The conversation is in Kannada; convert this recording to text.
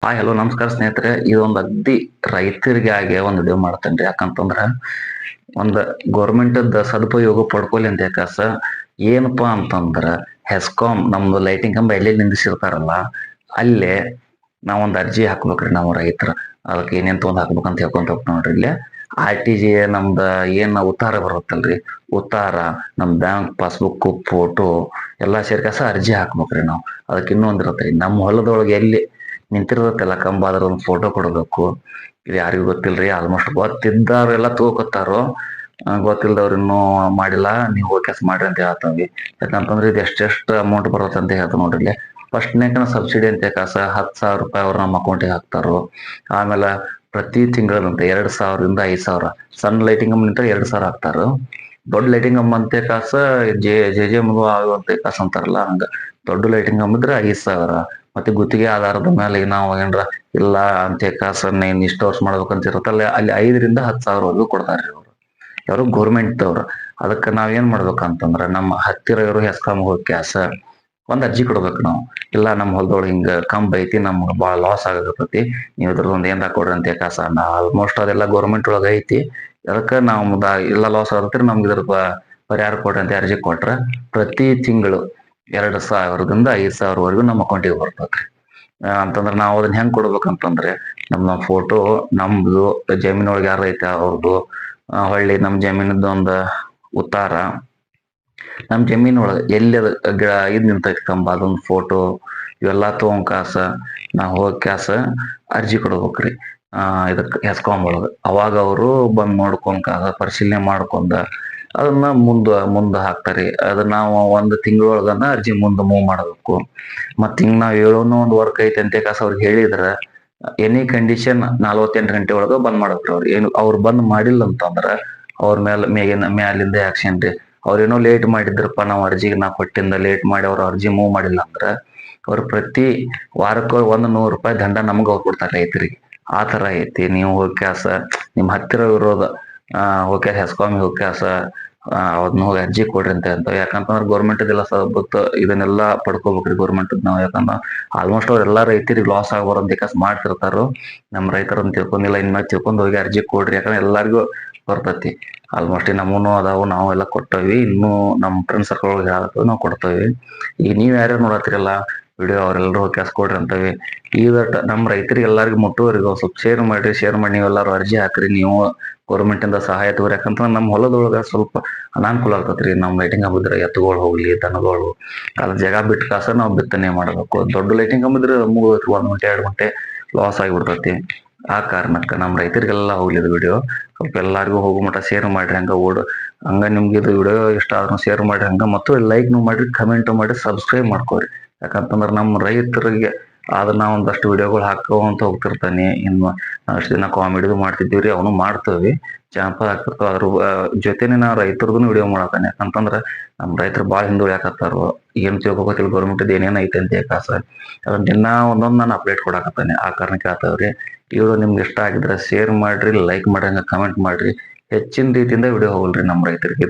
ಹಲೋ ನಮಸ್ಕಾರ ಸ್ನೇಹಿತರೆ. ಇದೊಂದು ಅಗ್ದಿ ರೈತರಿಗೆ ಆಗಿ ಒಂದು ವಿಡಿಯೋ ಮಾಡ್ತೇನ್ರಿ. ಯಾಕಂತಂದ್ರ ಒಂದು ಗೌರ್ಮೆಂಟ್ ಸದುಪಯೋಗ ಪಡ್ಕೊಲಿ ಅಂತ ಯಾಕಸ ಏನಪ್ಪಾ ಅಂತಂದ್ರ ಹೆಸ್ಕಾಂ ನಮ್ದು ಲೈಟಿಂಗ್ ಕಂಬ ಎಲ್ಲಿ ನಿಂದಿಸಿರ್ತಾರಲ್ಲ ಅಲ್ಲೇ ನಾವೊಂದು ಅರ್ಜಿ ಹಾಕ್ಬೇಕ್ರಿ. ನಾವು ರೈತರ ಅದಕ್ಕೆ ಏನೇನ್ ತೊಗೊಂಡ್ ಹಾಕ್ಬೇಕಂತ ಹೇಳ್ಕೊಂತ ಹೋಗ್ತ ನೋಡ್ರಿ. ಇಲ್ಲಿ RTG ನಮ್ದ ಏನ್ ಉತ್ತಾರ ಬರುತ್ತಲ್ರಿ, ಉತ್ತಾರ ನಮ್ ಬ್ಯಾಂಕ್ ಪಾಸ್ಬುಕ್ ಫೋಟೋ ಎಲ್ಲಾ ಸೇರ್ಕಸ ಅರ್ಜಿ ಹಾಕ್ಬೇಕ್ರಿ. ನಾವು ಅದಕ್ಕೆ ಇನ್ನೊಂದಿರತ್ರಿ, ನಮ್ಮ ಹೊಲದೊಳಗೆ ಎಲ್ಲಿ ನಿಂತಿರ್ತೈತಲ್ಲ ಕಂಬ ಅದ್ರ ಒಂದು ಫೋಟೋ ಕೊಡ್ಬೇಕು. ಇದು ಯಾರಿಗೂ ಗೊತ್ತಿಲ್ರಿ. ಆಲ್ಮೋಸ್ಟ್ ಗೊತ್ತಿದ್ದವ್ರೆಲ್ಲ ತಗೋತಾರೋ, ಗೊತ್ತಿಲ್ದವ್ರು ಇನ್ನೂ ಮಾಡಿಲ್ಲ. ನೀವು ಕೆಲಸ ಮಾಡ್ರಿ ಅಂತ ಹೇಳ್ತಾವಿ. ಯಾಕಂತಂದ್ರೆ ಇದು ಎಷ್ಟೆಷ್ಟು ಅಮೌಂಟ್ ಬರುತ್ತೆ ಅಂತ ಹೇಳ್ತಾವ ನೋಡ್ರಿ. ಇಲ್ಲಿ ಫಸ್ಟ್ನೇಕನ ಸಬ್ಸಿಡಿ ಅಂತ ಕಾಸ 10,000 ರೂಪಾಯಿ ಅವ್ರು ನಮ್ಮ ಅಕೌಂಟಿಗೆ ಹಾಕ್ತಾರೋ. ಆಮೇಲೆ ಪ್ರತಿ ತಿಂಗಳದಂತೆ 2,000 ರಿಂದ 5,000 ಸಣ್ಣ ಲೈಟಿಂಗ್ ನಿಂತ 2,000 ಹಾಕ್ತಾರ. ದೊಡ್ಡ ಲೈಟಿಂಗ್ ಅಂತೆ ಕಾಸ ಜೆ ಮಗು ಆಗುವಂತೆ ಕಾಸ ಅಂತಾರಲ್ಲ, ಹಂಗ ದೊಡ್ಡ ಲೈಟಿಂಗ್ ಇದ್ರೆ 5,000. ಮತ್ತೆ ಗುತ್ತಿಗೆ ಆಧಾರದ ಮೇಲೆ ನಾವು ಏನ್ರ ಇಲ್ಲ ಅಂತ ಕಾಸನ್ನ ಇಷ್ಟು ವರ್ಷ ಮಾಡ್ಬೇಕಂತ ಇರುತ್ತಲ್ಲ, ಅಲ್ಲಿ 5,000 ರಿಂದ 10,000 ಕೊಡ್ತಾರ್ರಿ ಅವ್ರು. ಯಾರು ಗೌರ್ಮೆಂಟ್ ಅವ್ರು. ಅದಕ್ಕೆ ನಾವ್ ಏನ್ ಮಾಡ್ಬೇಕಂತಂದ್ರ ನಮ್ಮ ಹತ್ತಿರ ಇರೋ ಹೆಸ್ಕಾಮ್ ಹೋಗಿ ಕ್ಯಾಸ ಒಂದ್ ಅರ್ಜಿ ಕೊಡ್ಬೇಕು ನಾವು. ಇಲ್ಲ ನಮ್ಮ ಹೊಲದೊಳಗೆ ಹಿಂಗ ಕಂಬ ಐತಿ, ನಮ್ಗೆ ಬಾಳ ಲಾಸ್ ಆಗತೈತಿ, ನೀವು ಇದ್ರದೊಂದ್ ಏನ್ ಕೊಡ್ರಿ ಅಂತ ಕಾಸ. ಆಲ್ಮೋಸ್ಟ್ ಅದೆಲ್ಲ ಗೌರ್ಮೆಂಟ್ ಒಳಗ ಐತಿ. ಅದಕ್ಕೆ ನಾವು ಇಲ್ಲ ಲಾಸ್ ಆಗತ್ರಿ, ನಮ್ಗೆ ಇದ್ರ ಪರಿಹಾರ ಕೊಡ್ರಿ ಅಂತ ಅರ್ಜಿ ಕೊಟ್ರ ಪ್ರತಿ ತಿಂಗಳು 2,000 ರಿಂದ 5,000 ನಮ್ಮ ಅಕೌಂಟಿಗೆ ಬರ್ತೈತ್ರಿ. ಅಂತಂದ್ರೆ ನಾವು ಅದನ್ನ ಹೆಂಗ್ ಕೊಡ್ಬೇಕಂತಂದ್ರೆ ನಮ್ಮ ಫೋಟೋ, ನಮ್ದು ಜಮೀನೊಳಗೆ ಯಾರ ಐತೆ ಅವ್ರದ್ದು, ಹೊಳ್ಳಿ ನಮ್ ಜಮೀನದ ಒಂದು ಉತ್ತಾರ, ನಮ್ ಜಮೀನೊಳಗೆ ಎಲ್ಲಿ ಅದ ಗಿಡ ಇದ್ ನಿಂತೈತಿ ಕಂಬ ಅದೊಂದು ಫೋಟೋ, ಇವೆಲ್ಲಾ ತಗೊಂಡ್ ಕಾಸ ನಾವು ಹೋಗಿ ಕ್ಯಾಸ ಅರ್ಜಿ ಕೊಡ್ಬೇಕ್ರಿ. ಇದಕ್ ಹೆಸ್ಕಾಂ ಒಳಗ ಅವಾಗ ಅವರು ಬಂದ್ ನೋಡ್ಕೊಂಡ್ ಕಾಸ ಪರಿಶೀಲನೆ ಮಾಡ್ಕೊಂಡ ಅದನ್ನ ಮುಂದ ಹಾಕ್ತಾರಿ. ಅದ ನಾವು ಒಂದು ತಿಂಗಳೊಳಗನ ಅರ್ಜಿ ಮುಂದೆ ಮೂವ್ ಮಾಡಬೇಕು. ಮತ್ ಹಿಂಗ್ ನಾವ್ ಹೇಳೋನು ಒಂದು ವರ್ಕ್ ಐತೆ ಅಂತ ಕಾಸ ಅವ್ರಿಗೆ ಹೇಳಿದ್ರ ಎನಿ ಕಂಡೀಷನ್ 48 ಗಂಟೆ ಒಳಗ ಬಂದ್ ಮಾಡ್ಬೇಕ್ರಿ. ಅವ್ರು ಏನು ಅವ್ರು ಬಂದ್ ಮಾಡಿಲ್ಲ ಅಂತಂದ್ರ ಅವ್ರ ಮ್ಯಾಲಿಂದ ಆಕ್ಷನ್ ರೀ. ಅವ್ರೇನೋ ಲೇಟ್ ಮಾಡಿದ್ರಪ್ಪ, ನಾವು ಅರ್ಜಿಗೆ ನಾ ಕೊಟ್ಟಿಂದ ಲೇಟ್ ಮಾಡಿ ಅವ್ರ ಅರ್ಜಿ ಮೂವ್ ಮಾಡಿಲ್ಲ ಅಂದ್ರ ಅವ್ರು ಪ್ರತಿ ವಾರಕ್ಕ 100 ರೂಪಾಯಿ ದಂಡ ನಮ್ಗ ಅವ್ರು ಕೊಡ್ತಾರೆ ರೈತರಿಗೆ. ಆ ತರ ಐತಿ. ನೀವು ಹೋಗಿ ಕ್ಯಾಸ ನಿಮ್ ಹತ್ತಿರ ಇರೋದ ಹೋಗಿ ಹೆಸ್ಕಾಮಿಗೆ ಹೋಗಿ ಕ್ಯಾಸ ಅದನ್ನ ಹೋಗಿ ಅರ್ಜಿ ಕೊಡ್ರಿ ಅಂತ. ಯಾಕಂತಂದ್ರೆ ಗೌರ್ಮೆಂಟ್ ಇದೆಲ್ಲ ಇದನ್ನೆಲ್ಲಾ ಪಡ್ಕೋಬೇಕ್ರಿ ಗೌರ್ಮೆಂಟ್ ನಾವು. ಯಾಕಂದ್ರ ಆಲ್ಮೋಸ್ಟ್ ಅವ್ರೆಲ್ಲಾ ರೈತರಿಗೆ ಲಾಸ್ ಆಗ್ಬಾರಂತ ಕಾಸ ಮಾಡ್ತಿರ್ತಾರೋ. ನಮ್ ರೈತರನ್ನ ತಿಳ್ಕೊಂಡಿಲ್ಲ, ಇನ್ಮೇಲೆ ತಿಳ್ಕೊಂಡ್ ಹೋಗಿ ಅರ್ಜಿ ಕೊಡ್ರಿ. ಯಾಕಂದ್ರೆ ಎಲ್ಲಾರ್ಗು ಬರ್ತತಿ. ಆಲ್ಮೋಸ್ಟ್ ನಮ್ಮೂನು ಅದಾವು, ನಾವು ಎಲ್ಲ ಕೊಟ್ಟವಿ. ಇನ್ನು ನಮ್ ಫ್ರೆಂಡ್ ಸರ್ಕಲ್ ಒಳಗೆ ಯಾರು ನಾವು ಕೊಡ್ತೇವಿ. ಈಗ ನೀವ್ ಯಾರ್ಯಾರು ನೋಡತ್ತೀರಲ್ಲ ವಿಡಿಯೋ, ಅವ್ರೆಲ್ಲರೂ ಕೆಲ್ಸ ಕೊಡ್ರಿ ಅಂತವಿ. ಈಗ ನಮ್ ರೈತರಿಗೆ ಎಲ್ಲಾರ್ಗು ಮುಟ್ಟುವರೆಗೂ ಸ್ವಲ್ಪ ಶೇರ್ ಮಾಡಿ ನೀವೆಲ್ಲಾರು ಅರ್ಜಿ ಹಾಕ್ರಿ. ನೀವು ಗೌರ್ಮೆಂಟ್ ಇಂದ ಸಹಾಯ ತಗೋರಿ. ಯಾಕಂತಂದ್ರೆ ನಮ್ ಹೊಲದೊಳಗ ಸ್ವಲ್ಪ ಅನಾನುಕೂಲ ಆಗ್ತತ್ರಿ. ನಮ್ ಲೈಟಿಂಗ್ ಕಂಬಿದ್ರೆ ಎತ್ತುಗಳು ಹೋಗ್ಲಿ, ದನಗಳು ಅದ್ರ ಜಾಗ ಬಿಟ್ಟು ಕಾಸ ನಾವು ಬಿತ್ತನೆ ಮಾಡ್ಬೇಕು. ದೊಡ್ಡ ಲೈಟಿಂಗ್ ಕಂಬಿದ್ರೆ 3 ಗಂಟೆ 2 ಗಂಟೆ ಲಾಸ್ ಆಗಿಬಿಡ್ತೈತಿ. ಆ ಕಾರಣಕ್ಕ ನಮ್ ರೈತರಿಗೆಲ್ಲ ಹೋಗ್ಲಿ ಇದು ವಿಡಿಯೋ. ಸ್ವಲ್ಪ ಎಲ್ಲಾರ್ಗು ಹೋಗೋ ಮಟ್ಟ ಶೇರ್ ಮಾಡ್ರಿ. ಹಂಗ ನಿಮ್ಗೆ ಇದು ವಿಡಿಯೋ ಇಷ್ಟ ಆದ್ರೂ ಶೇರ್ ಮಾಡ್ರಿ. ಹಂಗ ಮತ್ತು ಲೈಕ್ ಮಾಡ್ರಿ, ಕಮೆಂಟ್ ಮಾಡಿ, ಸಬ್ಸ್ಕ್ರೈಬ್ ಮಾಡ್ಕೋರಿ. ಯಾಕಂತಂದ್ರ ನಮ್ಮ ರೈತರಿಗೆ ಆದ್ರ ನಾವ್ ಒಂದಷ್ಟು ವಿಡಿಯೋಗಳು ಹಾಕೋಂತ ಹೋಗ್ತಿರ್ತಾನೆ. ಇನ್ನು ಅಷ್ಟು ದಿನ ಕಾಮಿಡಿದು ಮಾಡ್ತಿದ್ದೀವ್ರಿ, ಅವನು ಮಾಡ್ತೇವಿ, ಜಾನಪದ ಆಗ್ತಿರ್ತಾವ. ಅದ್ರ ಜೊತೆನೆ ನಾ ರೈತರದನ್ನು ವಿಡಿಯೋ ಮಾಡತಾನೆ. ಯಾಕಂತಂದ್ರ ನಮ್ ರೈತರು ಬಾಳ ಹಿಂದುಳಿಯಾಕತ್ತಾರು. ಏನ್ ತಿಳ್ಕೊಬೇಕಿಲ್ಲ ಗೌರ್ಮೆಂಟ್ ಏನೇನ್ ಐತೆ ಅಂತ ಕಾಸ ಅದನ್ನ ದಿನ ಒಂದೊಂದ್ ನಾನು ಅಪ್ಡೇಟ್ ಕೊಡಾಕತ್ತಾನೆ. ಆ ಕಾರಣಕ್ಕೆ ಹೇಳ್ತಾವ್ರಿ. ಇವ್ರು ನಿಮ್ಗೆ ಇಷ್ಟ ಆಗಿದ್ರೆ ಶೇರ್ ಮಾಡ್ರಿ, ಲೈಕ್ ಮಾಡ್ರಿ, ಹಂಗ ಕಮೆಂಟ್ ಮಾಡ್ರಿ. ಹೆಚ್ಚಿನ ರೀತಿಯಿಂದ ವಿಡಿಯೋ ಹೋಗಲ್ರಿ ನಮ್ ರೈತರಿಗೆ.